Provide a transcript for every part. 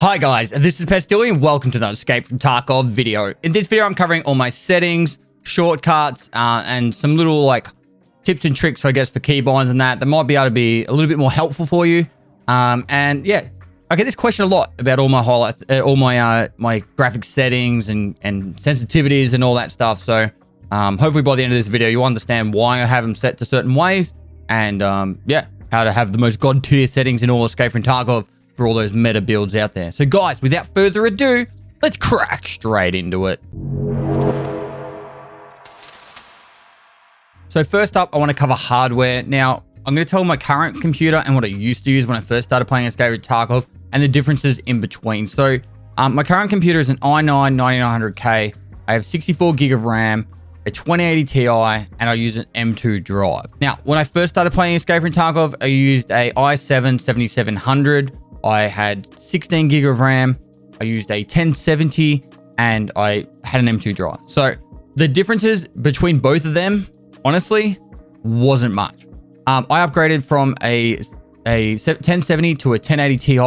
Hi guys, this is Pestily and welcome to another Escape from Tarkov video. In this video, I'm covering all my settings, shortcuts, and some little like tips and tricks, I guess, for keybinds and that might be able to be a little bit more helpful for you. And yeah, I get this question a lot about all my highlights, all my my graphic settings and sensitivities and all that stuff. So hopefully by the end of this video, you understand why I have them set to certain ways and yeah, how to have the most god tier settings in all Escape from Tarkov for all those meta builds out there. So guys, without further ado, let's crack straight into it. So first up, I want to cover hardware. Now, I'm going to tell my current computer and what I used to use when I first started playing Escape from Tarkov and the differences in between. So my current computer is an i9-9900K. I have 64 gig of RAM, a 2080 Ti, and I use an M2 drive. Now, when I first started playing Escape from Tarkov, I used a i7-7700. I had 16 gig of RAM, I used a 1070, and I had an M2 drive. So the differences between both of them, honestly, wasn't much. I upgraded from a 1070 to a 1080 Ti,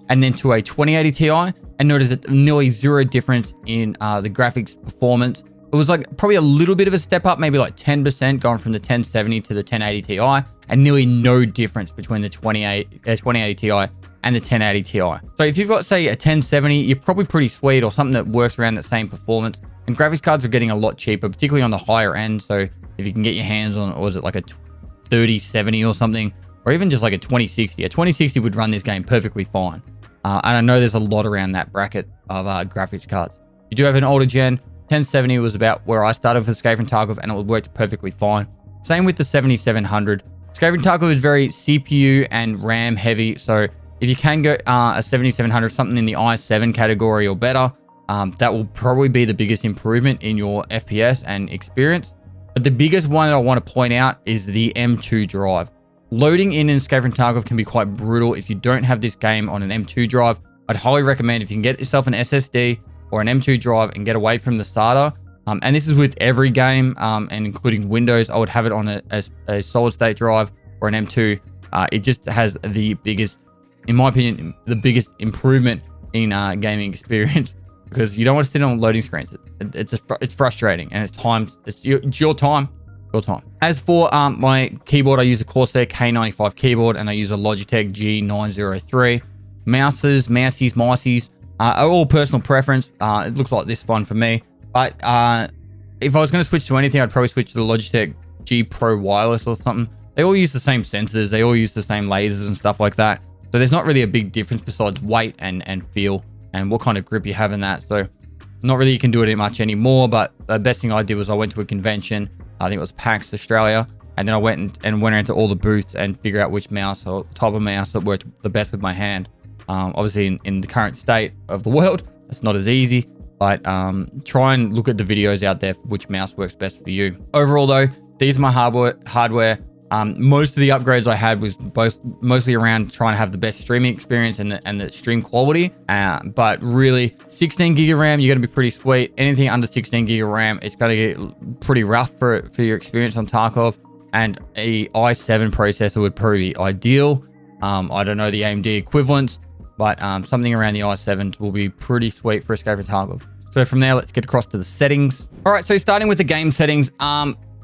and then to a 2080 Ti, and noticed nearly zero difference in the graphics performance. It was like probably a little bit of a step up, maybe like 10% going from the 1070 to the 1080 Ti, and nearly no difference between the 2080 Ti and the 1080 Ti. So if you've got, say, a 1070, you're probably pretty sweet, or something that works around that same performance. And graphics cards are getting a lot cheaper, particularly on the higher end. So if you can get your hands on, or was it like a 3070 or something, or even just like a 2060. A 2060 would run this game perfectly fine. And I know there's a lot around that bracket of graphics cards. You do have an older gen. 1070 was about where I started with Escape from Tarkov, and it worked perfectly fine. Same with the 7700. Escape from Tarkov is very CPU and RAM heavy, so if you can go a 7700, something in the i7 category or better, that will probably be the biggest improvement in your FPS and experience. But the biggest one that I want to point out is the M2 drive. Loading in Escape from Tarkov can be quite brutal if you don't have this game on an M2 drive. I'd highly recommend if you can get yourself an SSD or an M2 drive and get away from the SATA. And this is with every game, and including Windows, I would have it on a solid state drive or an M2. It just has the biggest, in my opinion, the biggest improvement in gaming experience, because you don't want to sit on loading screens. It's frustrating, and it's your time. As for my keyboard, I use a Corsair K95 keyboard, and I use a Logitech G903. Mousies are all personal preference. It looks like this one for me, but if I was going to switch to anything, I'd probably switch to the Logitech G Pro Wireless or something. They all use the same sensors, they all use the same lasers and stuff like that. So there's not really a big difference besides weight and feel and what kind of grip you have in that. So not really you can do it much anymore, but the best thing I did was I went to a convention, I think it was PAX Australia, and then I went around to all the booths and figure out which mouse or type of mouse that worked the best with my hand. Obviously in the current state of the world, it's not as easy, but try and look at the videos out there for which mouse works best for you. Overall though, these are my hardware. Most of the upgrades I had was mostly around trying to have the best streaming experience and the stream quality. But really, 16 gig of RAM, you're going to be pretty sweet. Anything under 16 gig of RAM, it's going to get pretty rough for your experience on Tarkov. And a i7 processor would probably be ideal. I don't know the AMD equivalents, but something around the i7 will be pretty sweet for Escape from Tarkov. So from there, let's get across to the settings. All right, so starting with the game settings.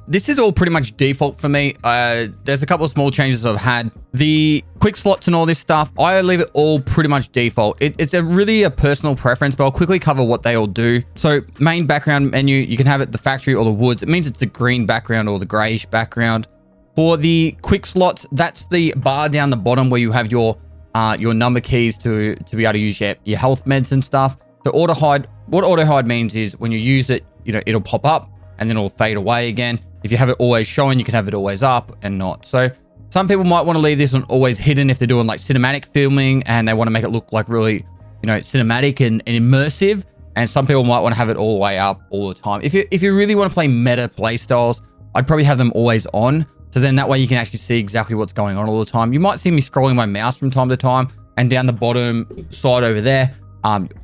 This is all pretty much default for me. There's a couple of small changes I've had. The quick slots and all this stuff, I leave it all pretty much default. It's really a personal preference, but I'll quickly cover what they all do. So main background menu, you can have it the factory or the woods. It means it's the green background or the grayish background. For the quick slots, that's the bar down the bottom where you have your number keys to be able to use your health meds and stuff. So auto hide, what auto hide means is when you use it, it'll pop up and then it'll fade away again. If you have it always showing, you can have it always up and not. So some people might want to leave this on always hidden if they're doing like cinematic filming and they want to make it look like really, cinematic and immersive. And some people might want to have it all the way up all the time. If you really want to play meta play styles, I'd probably have them always on. So then that way you can actually see exactly what's going on all the time. You might see me scrolling my mouse from time to time, and down the bottom side over there,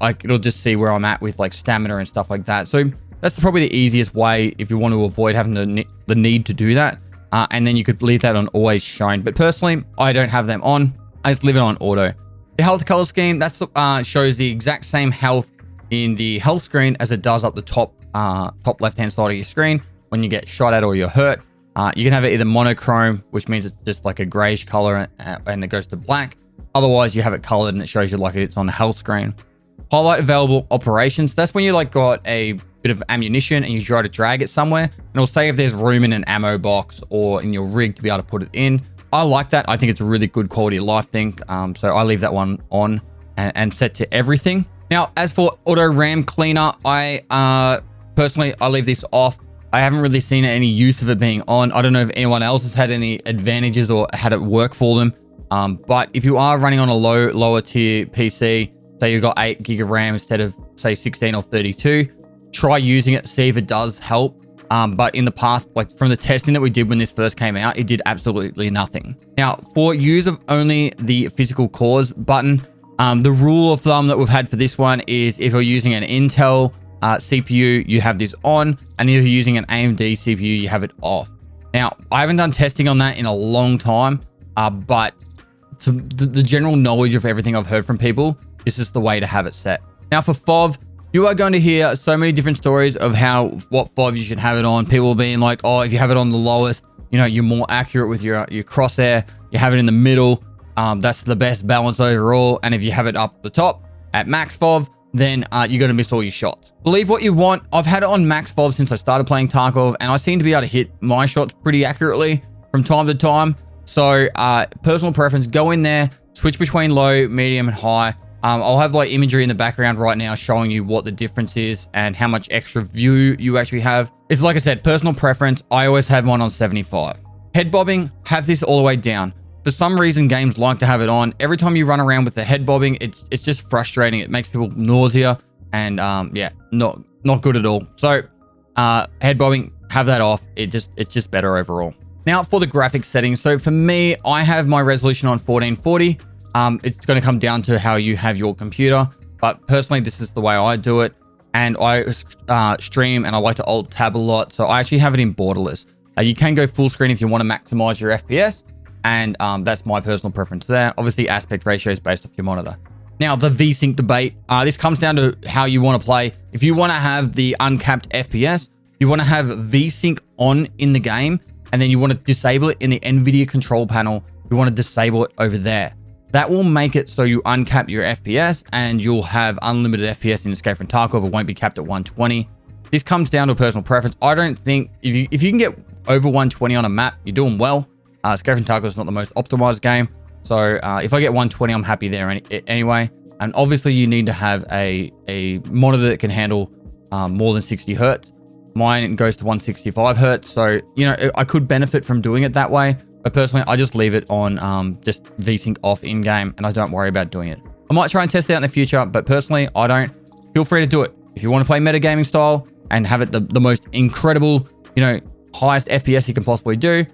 it'll just see where I'm at with like stamina and stuff like that. So that's probably the easiest way if you want to avoid having the need to do that. And then you could leave that on always shown. But personally, I don't have them on. I just leave it on auto. The health color scheme, that shows the exact same health in the health screen as it does up the top left-hand side of your screen when you get shot at or you're hurt. You can have it either monochrome, which means it's just like a grayish color and it goes to black. Otherwise, you have it colored and it shows you like it's on the health screen. Highlight available operations. That's when you like got a bit of ammunition and you try to drag it somewhere. And it'll say if there's room in an ammo box or in your rig to be able to put it in. I like that. I think it's a really good quality of life thing. So I leave that one on and set to everything. Now, as for auto RAM cleaner, personally, I leave this off. I haven't really seen any use of it being on. I don't know if anyone else has had any advantages or had it work for them. But if you are running on a lower tier PC, say you've got 8 gig of RAM instead of say 16 or 32, try using it, see if it does help. But in the past, like from the testing that we did when this first came out, it did absolutely nothing. Now, for use of only the physical cores button, the rule of thumb that we've had for this one is if you're using an Intel CPU, you have this on, and if you're using an AMD CPU, you have it off. Now, I haven't done testing on that in a long time, but to the general knowledge of everything I've heard from people, this is the way to have it set. Now, for FOV, you are going to hear so many different stories of what FOV you should have it on. People being like, oh, if you have it on the lowest, you know, you're more accurate with your crosshair. You have it in the middle. That's the best balance overall. And if you have it up the top at max FOV, then you're going to miss all your shots. Believe what you want. I've had it on max FOV since I started playing Tarkov, and I seem to be able to hit my shots pretty accurately from time to time. So personal preference, go in there, switch between low, medium, and high. I'll have like imagery in the background right now showing you what the difference is and how much extra view you actually have. It's like I said, personal preference. I always have mine on 75. Head bobbing, have this all the way down. For some reason, games like to have it on. Every time you run around with the head bobbing, it's just frustrating. It makes people nausea and yeah, not good at all. So head bobbing, have that off. It's just better overall. Now for the graphics settings. So for me, I have my resolution on 1440. It's going to come down to how you have your computer, but personally, this is the way I do it. And I stream and I like to alt tab a lot. So I actually have it in borderless. You can go full screen if you want to maximize your FPS. And that's my personal preference there. Obviously, aspect ratio is based off your monitor. Now, the VSync debate. This comes down to how you want to play. If you want to have the uncapped FPS, you want to have VSync on in the game, and then you want to disable it in the NVIDIA control panel. You want to disable it over there. That will make it so you uncap your FPS and you'll have unlimited FPS in Escape from Tarkov. It won't be capped at 120. This comes down to personal preference. I don't think if you can get over 120 on a map, you're doing well. Escape from Tarkov is not the most optimized game. So if I get 120, I'm happy there anyway. And obviously you need to have a monitor that can handle more than 60 hertz. Mine goes to 165 hertz. So, you know, I could benefit from doing it that way. But personally, I just leave it on just VSync off in-game and I don't worry about doing it. I might try and test it out in the future, but personally, I don't. Feel free to do it. If you want to play metagaming style and have it the most incredible, you know, highest FPS you can possibly do,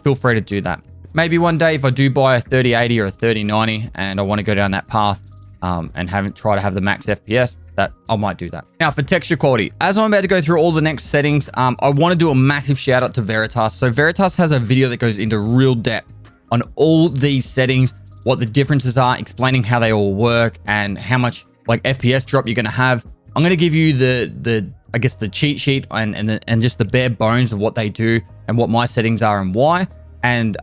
feel free to do that. Maybe one day if I do buy a 3080 or a 3090 and I want to go down that path and try to have the max FPS, that I might do that. Now for texture quality, as I'm about to go through all the next settings, I want to do a massive shout out to Veritas. So Veritas has a video that goes into real depth on all these settings, what the differences are, explaining how they all work and how much like FPS drop you're going to have. I'm going to give you I guess the cheat sheet and just the bare bones of what they do and what my settings are and why. And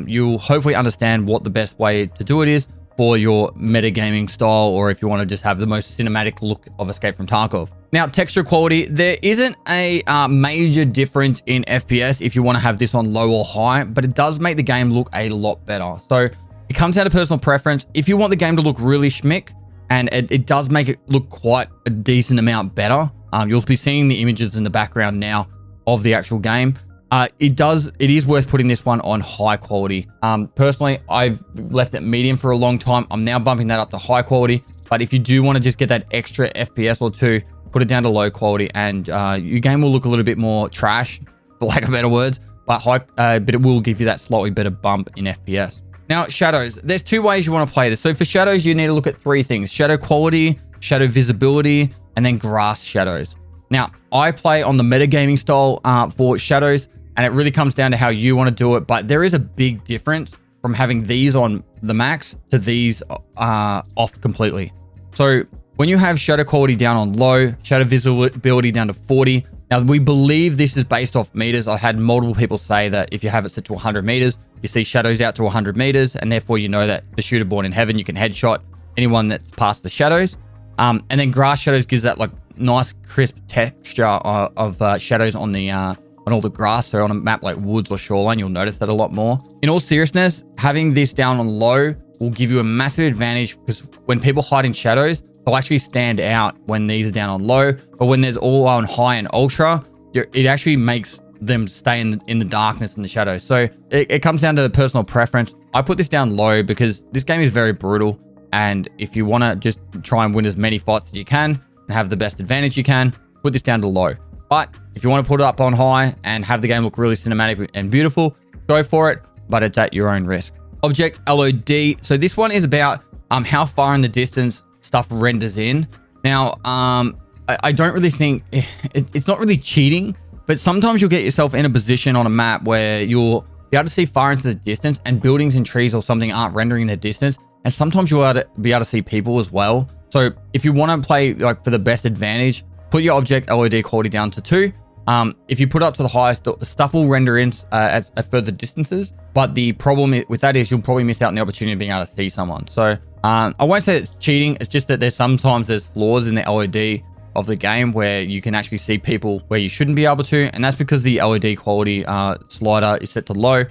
you'll hopefully understand what the best way to do it is for your metagaming style, or if you want to just have the most cinematic look of Escape from Tarkov. Now, texture quality, there isn't a major difference in FPS if you want to have this on low or high, but it does make the game look a lot better. So it comes down to personal preference. If you want the game to look really schmick, and it does make it look quite a decent amount better, you'll be seeing the images in the background now of the actual game. It is worth putting this one on high quality. Personally, I've left it medium for a long time. I'm now bumping that up to high quality. But if you do want to just get that extra FPS or two, put it down to low quality and your game will look a little bit more trash, for lack of better words, but it will give you that slightly better bump in FPS. Now, shadows. There's two ways you want to play this. So for shadows, you need to look at three things: shadow quality, shadow visibility, and then grass shadows. Now, I play on the metagaming style for shadows, and it really comes down to how you want to do it. But there is a big difference from having these on the max to these off completely. So when you have shadow quality down on low, shadow visibility down to 40. Now we believe this is based off meters. I've had multiple people say that if you have it set to 100 meters, you see shadows out to 100 meters, and therefore you know that the shooter born in heaven, you can headshot anyone that's past the shadows. And then grass shadows gives that like nice crisp texture of shadows on the on all the grass. So on a map like woods or shoreline, you'll notice that a lot more. In all seriousness, having this down on low will give you a massive advantage, because when people hide in shadows, they'll actually stand out when these are down on low. But when there's all on high and ultra, it actually makes them stay in the darkness and the shadows. So it comes down to personal preference. I put this down low because this game is very brutal. And if you want to just try and win as many fights as you can and have the best advantage you can, put this down to low. But if you want to put it up on high and have the game look really cinematic and beautiful, go for it, but it's at your own risk. Object LOD. So this one is about how far in the distance stuff renders in. Now, I don't really think it's not really cheating, but sometimes you'll get yourself in a position on a map where you'll be able to see far into the distance, and buildings and trees or something aren't rendering the distance. And sometimes you'll be able to see people as well. So if you want to play like for the best advantage, put your object LOD quality down to 2. If you put it up to the highest, the stuff will render in at further distances. But the problem with that is you'll probably miss out on the opportunity of being able to see someone. So I won't say it's cheating. It's just that sometimes there's flaws in the LOD of the game where you can actually see people where you shouldn't be able to. And that's because the LOD quality slider is set to low.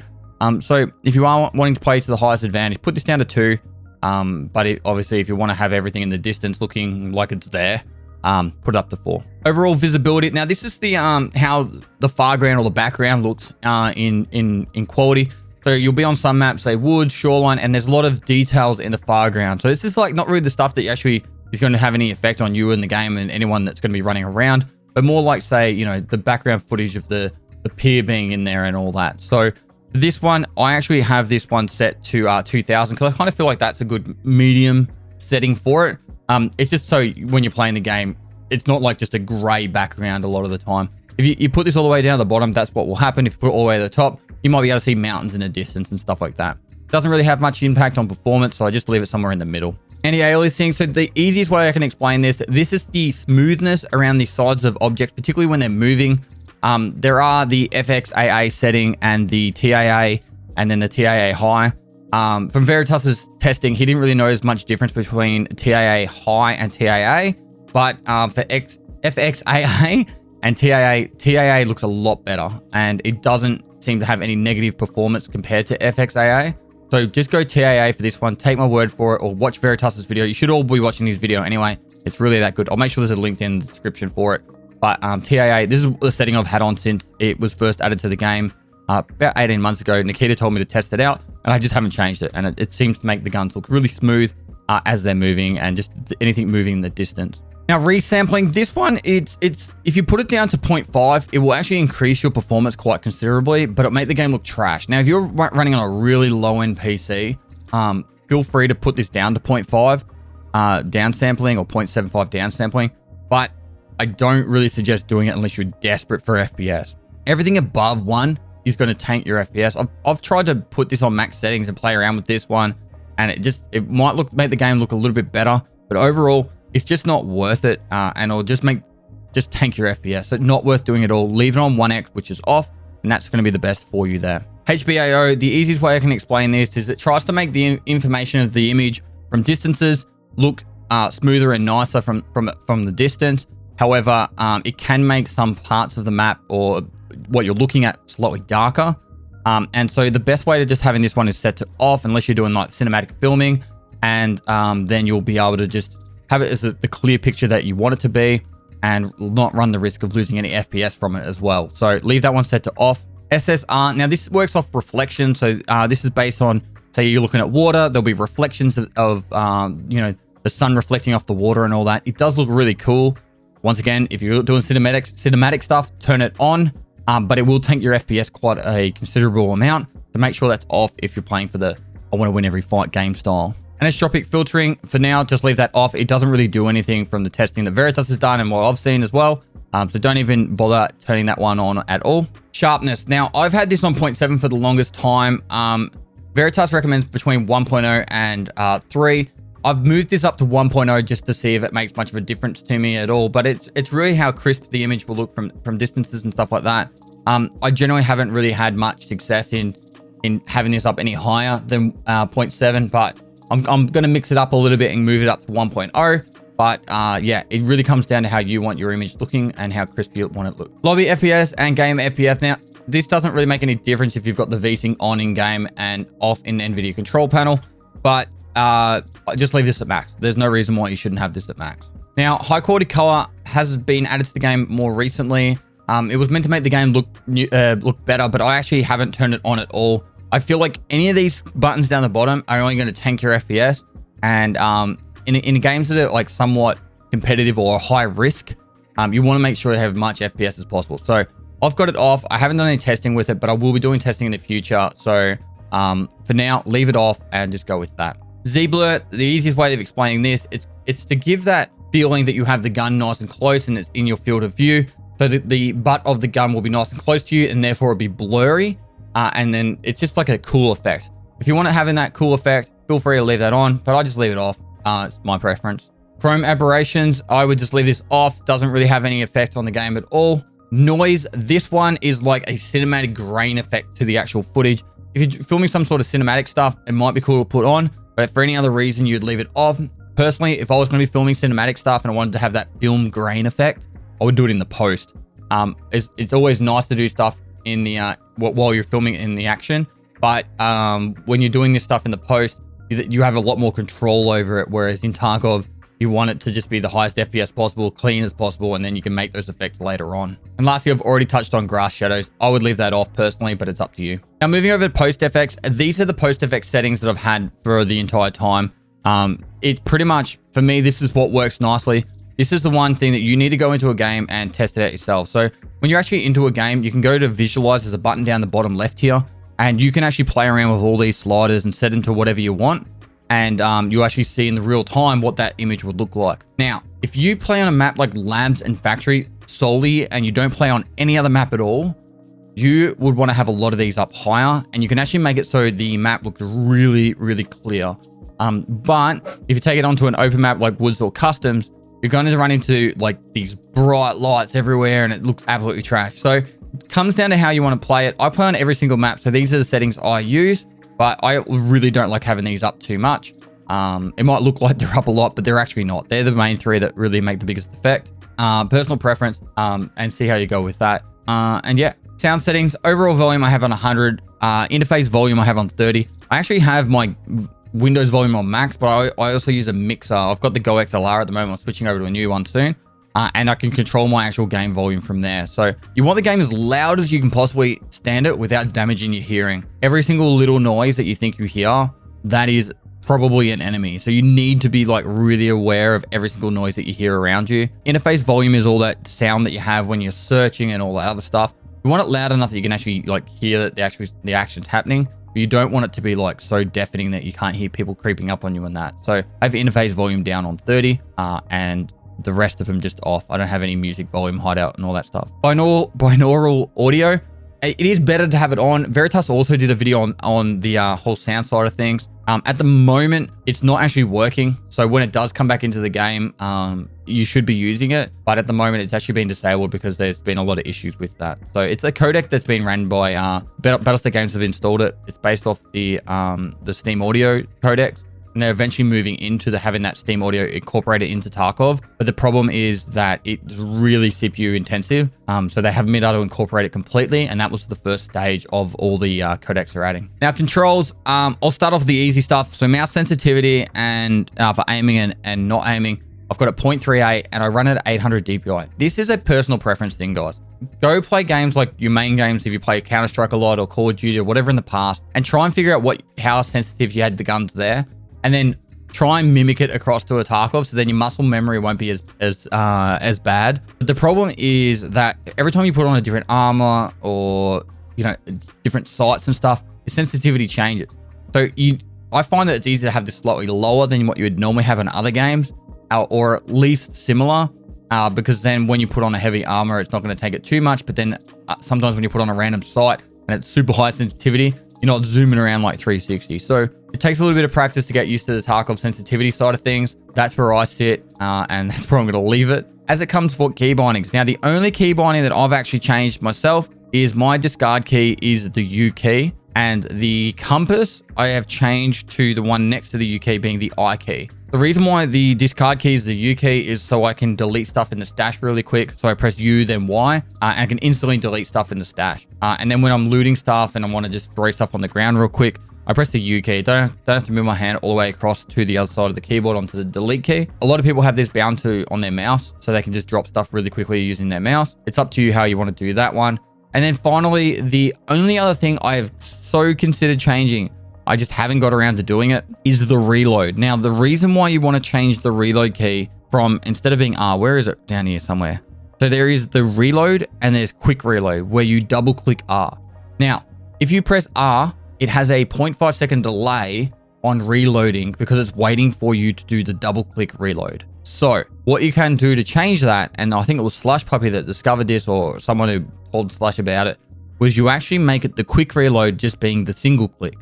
So if you are wanting to play to the highest advantage, put this down to 2. But obviously, if you want to have everything in the distance looking like it's there, put it up to 4. Overall visibility. Now, this is the how the foreground or the background looks in quality. So you'll be on some maps, say woods, shoreline, and there's a lot of details in the foreground. So this is like not really the stuff that actually is going to have any effect on you in the game and anyone that's going to be running around, but more like, say, you know, the background footage of the pier being in there and all that. So this one, I actually have this one set to 2000 because I kind of feel like that's a good medium setting for it. It's just so when you're playing the game, it's not like just a gray background a lot of the time. If you put this all the way down to the bottom, that's what will happen. If you put it all the way to the top, you might be able to see mountains in the distance and stuff like that. Doesn't really have much impact on performance, so I just leave it somewhere in the middle. Anti-aliasing. So the easiest way I can explain this is the smoothness around the sides of objects, particularly when they're moving. There are the FXAA setting and the TAA, and then the TAA high. From Veritas's testing, he didn't really notice much difference between TAA high and TAA, but for FXAA and TAA looks a lot better, and it doesn't seem to have any negative performance compared to FXAA. So just go TAA for this one. Take my word for it, or watch Veritas's video. You should all be watching this video anyway. It's really that good. I'll make sure there's a link in the description for it. But TAA, this is the setting I've had on since it was first added to the game about 18 months ago. Nikita told me to test it out, and I just haven't changed it. And it seems to make the guns look really smooth as they're moving, and just anything moving in the distance. Now, resampling, this one, it's if you put it down to 0.5, it will actually increase your performance quite considerably, but it'll make the game look trash. Now, if you're running on a really low-end PC, feel free to put this down to 0.5 downsampling or 0.75 downsampling, but I don't really suggest doing it unless you're desperate for FPS. Everything above 1 is going to tank your FPS. I've tried to put this on max settings and play around with this one, and it might make the game look a little bit better, but overall, it's just not worth it, and it'll just tank your FPS. So not worth doing it all. Leave it on 1x, which is off, and that's going to be the best for you there. HBAO, the easiest way I can explain this is it tries to make the information of the image from distances look smoother and nicer from the distance. However, it can make some parts of the map or what you're looking at slightly darker. And so the best way to just having this one is set to off, unless you're doing like cinematic filming, and then you'll be able to just have it as the clear picture that you want it to be, and not run the risk of losing any FPS from it as well. So leave that one set to off. SSR, now this works off reflection. So this is based on, say you're looking at water, there'll be reflections of the sun reflecting off the water and all that. It does look really cool. Once again, if you're doing cinematic stuff, turn it on, but it will tank your FPS quite a considerable amount. So make sure that's off if you're playing for the I want to win every fight game style. Anisotropic filtering, for now, just leave that off. It doesn't really do anything from the testing that Veritas has done and what I've seen as well. So don't even bother turning that one on at all. Sharpness. Now, I've had this on 0.7 for the longest time. Veritas recommends between 1.0 and 3. I've moved this up to 1.0 just to see if it makes much of a difference to me at all, but it's really how crisp the image will look from distances and stuff like that. I generally haven't really had much success in having this up any higher than 0.7, but I'm going to mix it up a little bit and move it up to 1.0. But yeah, it really comes down to how you want your image looking and how crisp you want it to look. Lobby FPS and game FPS. Now, this doesn't really make any difference if you've got the VSync on in game and off in NVIDIA control panel, but just leave this at max. There's no reason why you shouldn't have this at max. Now, high quality color has been added to the game more recently. It was meant to make the game look better, but I actually haven't turned it on at all. I feel like any of these buttons down the bottom are only going to tank your FPS, and in games that are like somewhat competitive or high risk, you want to make sure you have as much FPS as possible. So I've got it off. I haven't done any testing with it, but I will be doing testing in the future. So for now, leave it off and just go with that. Z-Blur, the easiest way of explaining this, it's to give that feeling that you have the gun nice and close and it's in your field of view. So that the butt of the gun will be nice and close to you and therefore it'll be blurry. And then it's just like a cool effect. If you want it having that cool effect, feel free to leave that on, but I just leave it off. It's my preference. Chrome aberrations, I would just leave this off. Doesn't really have any effect on the game at all. Noise, this one is like a cinematic grain effect to the actual footage. If you're filming some sort of cinematic stuff, it might be cool to put on, but for any other reason, you'd leave it off. Personally, if I was going to be filming cinematic stuff and I wanted to have that film grain effect, I would do it in the post. It's always nice to do stuff in the while you're filming in the action, but when you're doing this stuff in the post, you have a lot more control over it, whereas in Tarkov, you want it to just be the highest FPS possible, clean as possible, and then you can make those effects later on. And lastly, I've already touched on grass shadows. I would leave that off personally, but it's up to you. Now, moving over to post effects, these are the post effects settings that I've had for the entire time. It's pretty much, for me, this is what works nicely. This is the one thing that you need to go into a game and test it out yourself. So when you're actually into a game, you can go to visualize. There's a button down the bottom left here, and you can actually play around with all these sliders and set into whatever you want. And you actually see in the real time what that image would look like. Now, if you play on a map like Labs and Factory solely, and you don't play on any other map at all, you would want to have a lot of these up higher, and you can actually make it so the map looks really, really clear. But if you take it onto an open map like Woods or Customs, you're going to run into like these bright lights everywhere, and it looks absolutely trash. So it comes down to how you want to play it. I play on every single map, so these are the settings I use. But I really don't like having these up too much. It might look like they're up a lot, but they're actually not. They're the main three that really make the biggest effect. Personal preference, and see how you go with that. And yeah, sound settings. Overall volume I have on 100. Interface volume I have on 30. I actually have my Windows volume on max, but I also use a mixer. I've got the Go XLR at the moment. I'm switching over to a new one soon. And I can control my actual game volume from there. So you want the game as loud as you can possibly stand it without damaging your hearing. Every single little noise that you think you hear, that is probably an enemy. So you need to be like really aware of every single noise that you hear around you. Interface volume is all that sound that you have when you're searching and all that other stuff. You want it loud enough that you can actually like hear that the action's happening. But you don't want it to be like so deafening that you can't hear people creeping up on you and that. So I have interface volume down on 30 and the rest of them just off. I don't have any music volume hideout and all that stuff. Binaural audio, it is better to have it on. Veritas also did a video on the whole sound side of things. At the moment, it's not actually working. So when it does come back into the game, you should be using it. But at the moment, it's actually been disabled because there's been a lot of issues with that. So it's a codec that's been ran by Battlestar Games have installed it. It's based off the Steam Audio codecs. And they're eventually moving into having that Steam Audio incorporated into Tarkov. But the problem is that it's really CPU intensive. So they haven't been able to incorporate it completely. And that was the first stage of all the codecs they're adding. Now controls, I'll start off with the easy stuff. So mouse sensitivity and for aiming and not aiming, I've got a 0.38 and I run it at 800 DPI. This is a personal preference thing, guys. Go play games like your main games if you play Counter-Strike a lot or Call of Duty or whatever in the past, and try and figure out how sensitive you had the guns there. And then try and mimic it across to a Tarkov, so then your muscle memory won't be as bad. But the problem is that every time you put on a different armor or different sights and stuff, the sensitivity changes. So I find that it's easier to have this slightly lower than what you would normally have in other games, or at least similar, because then when you put on a heavy armor, it's not going to take it too much. But then sometimes when you put on a random sight and it's super high sensitivity, you're not zooming around like 360. So it takes a little bit of practice to get used to the Tarkov sensitivity side of things. That's where I sit, and that's where I'm going to leave it. As it comes for key bindings, now the only key binding that I've actually changed myself is my discard key is the U key, and the compass I have changed to the one next to the U key being the I key. The reason why the discard key is the U key is so I can delete stuff in the stash really quick. So I press U, then Y, and I can instantly delete stuff in the stash. And then when I'm looting stuff and I want to just throw stuff on the ground real quick, I press the U key. Don't have to move my hand all the way across to the other side of the keyboard onto the delete key. A lot of people have this bound to on their mouse, so they can just drop stuff really quickly using their mouse. It's up to you how you want to do that one. And then finally, the only other thing I have so considered changing, I just haven't got around to doing it, is the reload. Now, the reason why you want to change the reload key from, instead of being R, where is it? Down here somewhere. So there is the reload and there's quick reload where you double click R. Now, if you press R, it has a 0.5 second delay on reloading because it's waiting for you to do the double click reload. So what you can do to change that, and I think it was Slush Puppy that discovered this, or someone who told Slush about it, was you actually make it the quick reload just being the single click.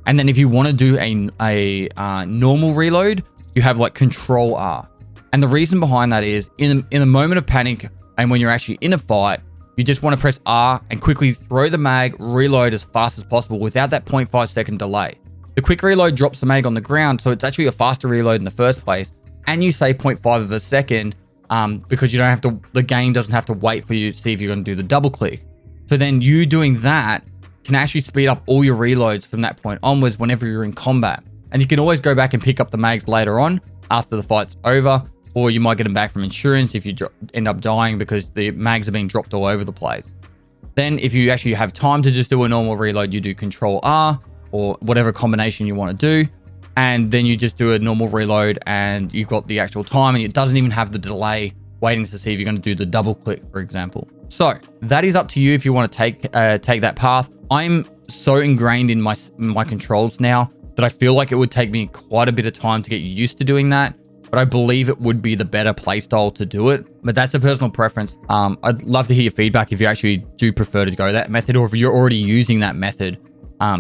And then if you want to do a normal reload, you have like Control R. And the reason behind that is in a moment of panic and when you're actually in a fight, you just want to press R and quickly throw the mag, reload as fast as possible without that 0.5 second delay. The quick reload drops the mag on the ground, so it's actually a faster reload in the first place. And you save 0.5 of a second because you don't have to, the game doesn't have to wait for you to see if you're going to do the double click. So then you doing that can actually speed up all your reloads from that point onwards whenever you're in combat. And you can always go back and pick up the mags later on after the fight's over, or you might get them back from insurance if you end up dying because the mags are being dropped all over the place. Then if you actually have time to just do a normal reload, you do Control R or whatever combination you want to do. And then you just do a normal reload and you've got the actual time and it doesn't even have the delay waiting to see if you're going to do the double click, for example. So that is up to you if you want to take that path. I'm so ingrained in my controls now that I feel like it would take me quite a bit of time to get used to doing that. But I believe it would be the better playstyle to do it. But that's a personal preference. I'd love to hear your feedback if you actually do prefer to go that method or if you're already using that method.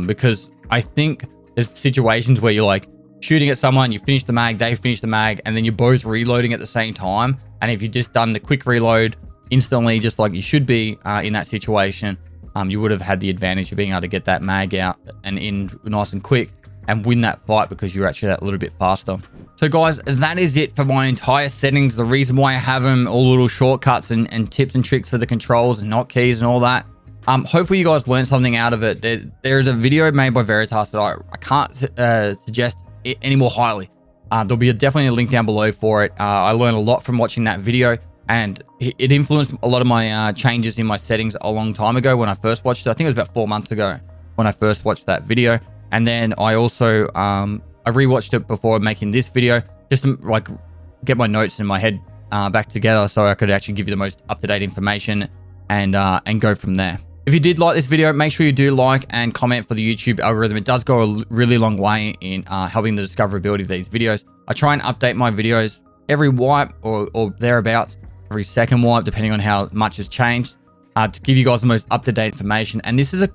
Because I think there's situations where you're like shooting at someone, you finish the mag, they finish the mag, and then you're both reloading at the same time. And if you just done the quick reload instantly, just like you should be in that situation, you would have had the advantage of being able to get that mag out and in nice and quick and win that fight because you're actually that little bit faster. So guys, that is it for my entire settings. The reason why I have them, all little shortcuts and tips and tricks for the controls and hotkeys and all that. Hopefully you guys learned something out of it. There's a video made by Veritas that I can't suggest it any more highly. There'll be definitely a link down below for it. I learned a lot from watching that video, and it influenced a lot of my changes in my settings a long time ago when I first watched it. I think it was about 4 months ago when I first watched that video. And then I also I rewatched it before making this video just to like get my notes in my head back together so I could actually give you the most up-to-date information and go from there. If you did like this video, make sure you do like and comment for the YouTube algorithm. It does go a really long way in helping the discoverability of these videos. I try and update my videos every wipe or thereabouts, every second wipe, depending on how much has changed, to give you guys the most up-to-date information. And this is a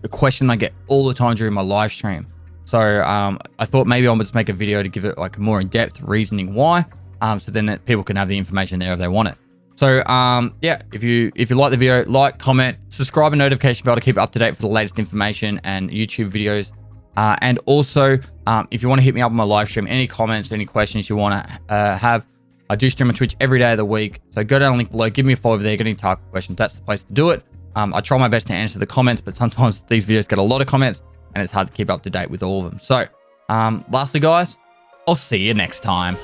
question I get all the time during my live stream. So I thought maybe I'll just make a video to give it like a more in-depth reasoning why, so then that people can have the information there if they want it. So yeah, if you like the video, like, comment, subscribe and notification bell to keep up to date for the latest information and YouTube videos. And also, if you want to hit me up on my live stream, any comments, any questions you want to have, I do stream on Twitch every day of the week. So go down the link below, give me a follow over there, get any Tarkov questions. That's the place to do it. I try my best to answer the comments, but sometimes these videos get a lot of comments and it's hard to keep up to date with all of them. So lastly, guys, I'll see you next time.